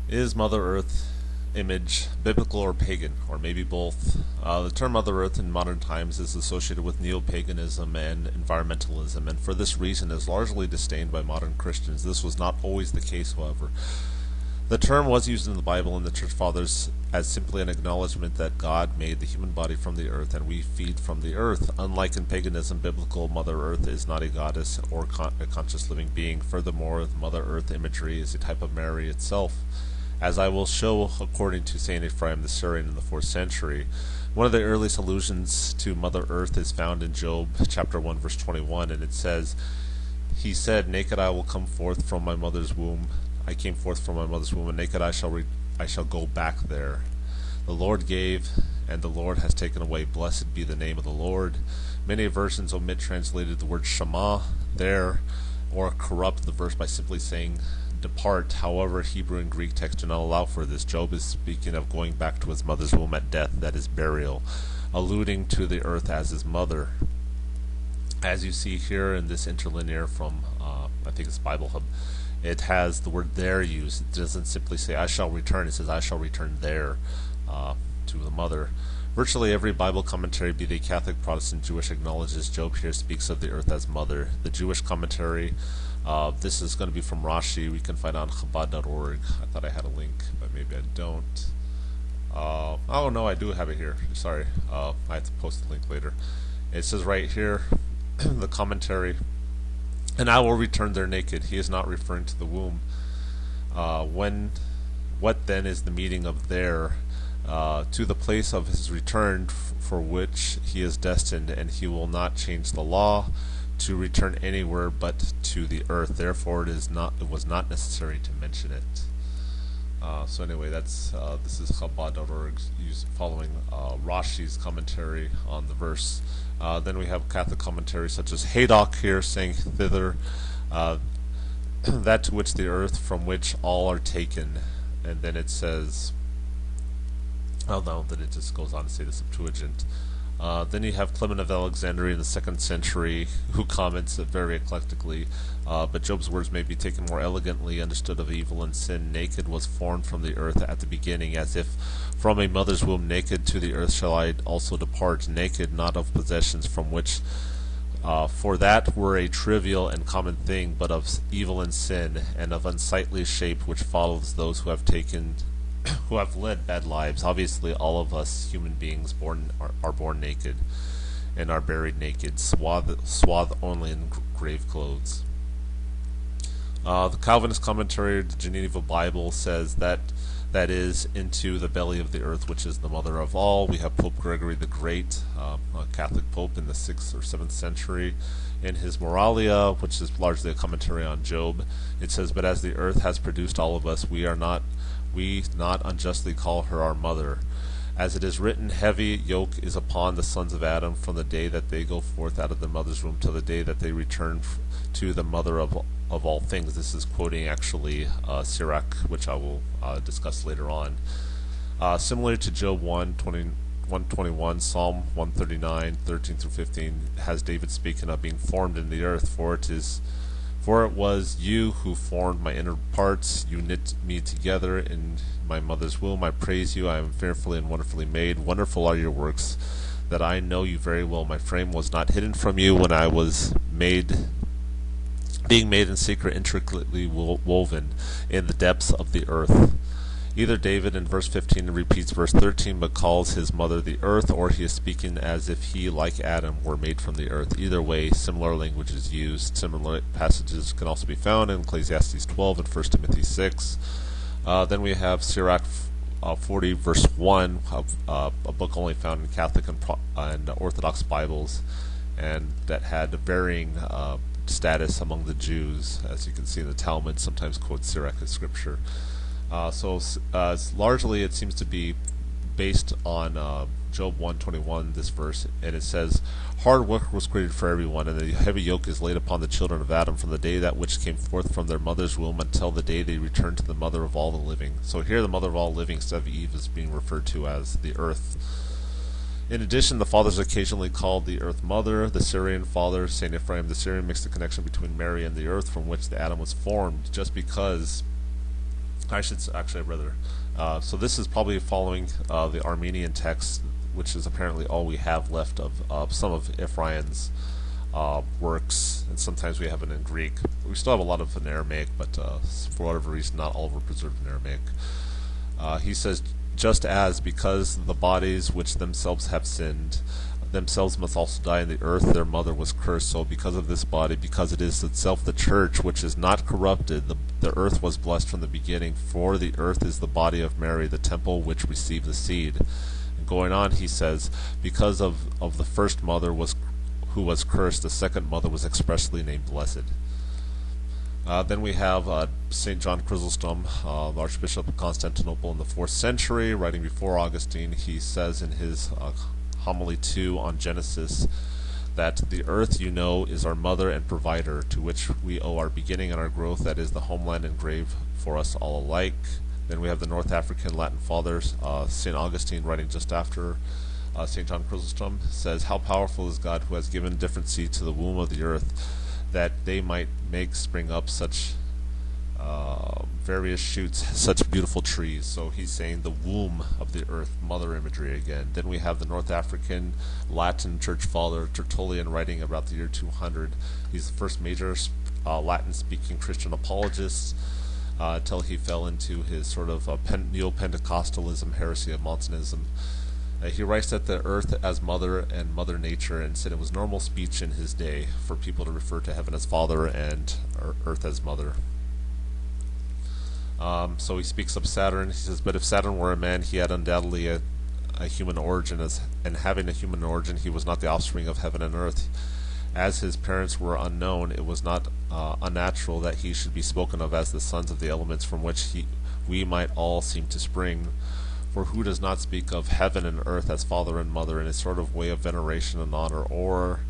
Is Mother Earth image biblical or pagan, or maybe both? The term Mother Earth in modern times is associated with neo-paganism and environmentalism, and for this reason is largely disdained by modern Christians. This was not always the case, however. The term was used in the Bible and the Church Fathers as simply an acknowledgement that God made the human body from the earth and we feed from the earth. Unlike in paganism, biblical Mother Earth is not a goddess or a conscious living being. Furthermore, the Mother Earth imagery is a type of Mary itself. As I will show according to Saint Ephraim the Syrian in the 4th century, one of the earliest allusions to Mother Earth is found in Job chapter 1 verse 21, and it says, He said, Naked I will come forth from my mother's womb. I came forth from my mother's womb, and naked I shall go back there. The Lord gave, and the Lord has taken away. Blessed be the name of the Lord. Many versions omit translated the word Shema there, or corrupt the verse by simply saying depart. However, Hebrew and Greek texts do not allow for this. Job is speaking of going back to his mother's womb at death, that is burial, alluding to the earth as his mother. As you see here in this interlinear from, I think it's Bible Hub, it has the word there used. It doesn't simply say I shall return, it says I shall return there to the mother. Virtually every Bible commentary, be they Catholic, Protestant, Jewish, acknowledges Job here speaks of the earth as mother. The Jewish commentary, this is going to be from Rashi, we can find on Chabad.org. I thought I had a link, but maybe I don't. Oh no, I do have it here. Sorry, I have to post the link later. It says right here, the commentary, and I will return there naked. He is not referring to the womb. What then is the meaning of there? To the place of his return for which he is destined, and he will not change the law to return anywhere but to the earth. Therefore, it was not necessary to mention it. So anyway, that's this is Chabad.org following Rashi's commentary on the verse. Then we have Catholic commentaries such as Haydock here saying thither, that to which the earth from which all are taken. And then it says, oh no, then it just goes on to say the Septuagint. Then you have Clement of Alexandria in the 2nd century, who comments very eclectically, but Job's words may be taken more elegantly, understood of evil and sin. Naked was formed from the earth at the beginning, as if from a mother's womb naked to the earth shall I also depart, naked not of possessions from which for that were a trivial and common thing, but of evil and sin, and of unsightly shape which follows those who have led bad lives. Obviously, all of us human beings are born naked and are buried naked, swathed only in grave clothes. The Calvinist commentary, the Geneva Bible, says that is into the belly of the earth, which is the mother of all. We have Pope Gregory the Great, a Catholic pope in the 6th or 7th century. In his Moralia, which is largely a commentary on Job, it says, But as the earth has produced all of us, we not unjustly call her our mother. As it is written, heavy yoke is upon the sons of Adam from the day that they go forth out of their mother's womb till the day that they return to the mother of all things. This is quoting actually Sirach, which I will discuss later on. Similar to Job 121, Psalm 139, 13 through 15 has David speaking of being formed in the earth, for it was you who formed my inner parts. You knit me together in my mother's womb. I praise you. I am fearfully and wonderfully made. Wonderful are your works, that I know you very well. My frame was not hidden from you when I was being made in secret, intricately woven in the depths of the earth. Either David in verse 15 repeats verse 13 but calls his mother the earth, or he is speaking as if he, like Adam, were made from the earth. Either way, similar language is used. Similar passages can also be found in Ecclesiastes 12 and 1 Timothy 6. Then we have Sirach 40 verse 1, a book only found in Catholic and Orthodox Bibles, and that had varying status among the Jews. As you can see in the Talmud, sometimes quotes Sirach as scripture. So largely it seems to be based on Job 121, this verse, and it says, Hard work was created for everyone, and the heavy yoke is laid upon the children of Adam from the day that which came forth from their mother's womb until the day they return to the mother of all the living. So here the mother of all living, instead of Eve, is being referred to as the earth. In addition, the fathers occasionally called the earth mother. The Syrian father, Saint Ephraim the Syrian, makes the connection between Mary and the earth from which the Adam was formed, just because I should actually rather. So this is probably following the Armenian text, which is apparently all we have left of some of Ephraim's works, and sometimes we have it in Greek. We still have a lot of in Aramaic, but for whatever reason, not all were preserved in Aramaic. He says, just as because the bodies which themselves have sinned themselves must also die in the earth, their mother was cursed. So because of this body, because it is itself the church which is not corrupted, the earth was blessed from the beginning. For the earth is the body of Mary, the temple which received the seed. And going on, he says, because of the first mother who was cursed, the second mother was expressly named blessed. Then we have St. John Chrysostom, the Archbishop of Constantinople in the 4th century, writing before Augustine. He says in his homily 2 on Genesis that the earth, you know, is our mother and provider, to which we owe our beginning and our growth, that is the homeland and grave for us all alike. Then we have the North African Latin fathers, St. Augustine, writing just after St. John Chrysostom, says, how powerful is God, who has given different seed to the womb of the earth, that they might make spring up such various shoots, such beautiful trees. So he's saying the womb of the earth, mother imagery again. Then we have the North African Latin church father Tertullian, writing about the year 200. He's the first major Latin-speaking Christian apologist until he fell into his sort of neo-Pentecostalism, heresy of Montanism. He writes that the earth as mother and mother nature, and said it was normal speech in his day for people to refer to heaven as father and earth as mother. So he speaks of Saturn. He says, but if Saturn were a man, he had undoubtedly a human origin, and having a human origin, he was not the offspring of heaven and earth. As his parents were unknown, it was not unnatural that he should be spoken of as the sons of the elements from which we might all seem to spring. For who does not speak of heaven and earth as father and mother in a sort of way of veneration and honor, or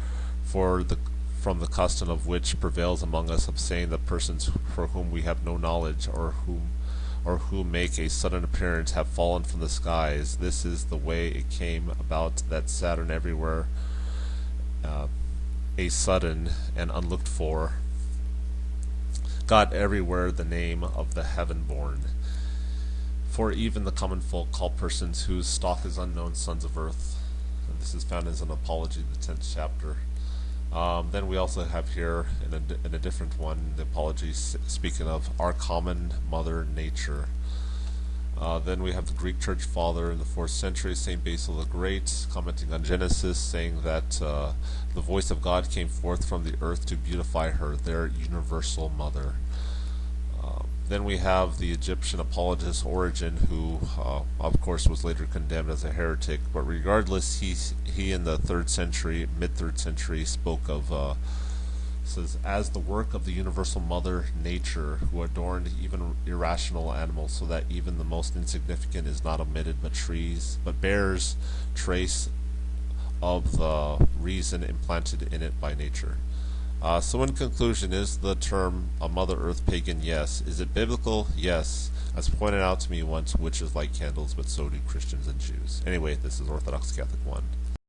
from the custom of which prevails among us of saying that persons for whom we have no knowledge, or who make a sudden appearance, have fallen from the skies. This is the way it came about that Saturn everywhere, a sudden and unlooked for, got everywhere the name of the heaven-born. For even the common folk call persons whose stock is unknown sons of earth. And this is found as an apology, the 10th chapter. Then we also have here, in a different one, the apology speaking of our common mother nature. Then we have the Greek church father in the 4th century, St. Basil the Great, commenting on Genesis, saying that the voice of God came forth from the earth to beautify her, their universal mother. Then we have the Egyptian apologist Origen, who, of course, was later condemned as a heretic. But regardless, he in the 3rd century, mid-3rd century, spoke of, says, as the work of the universal mother nature, who adorned even irrational animals, so that even the most insignificant is not omitted, but bears trace of the reason implanted in it by nature. So in conclusion, is the term a Mother Earth pagan? Yes. Is it biblical? Yes. As pointed out to me once, witches light candles, but so do Christians and Jews. Anyway, this is Orthodox Catholic 1.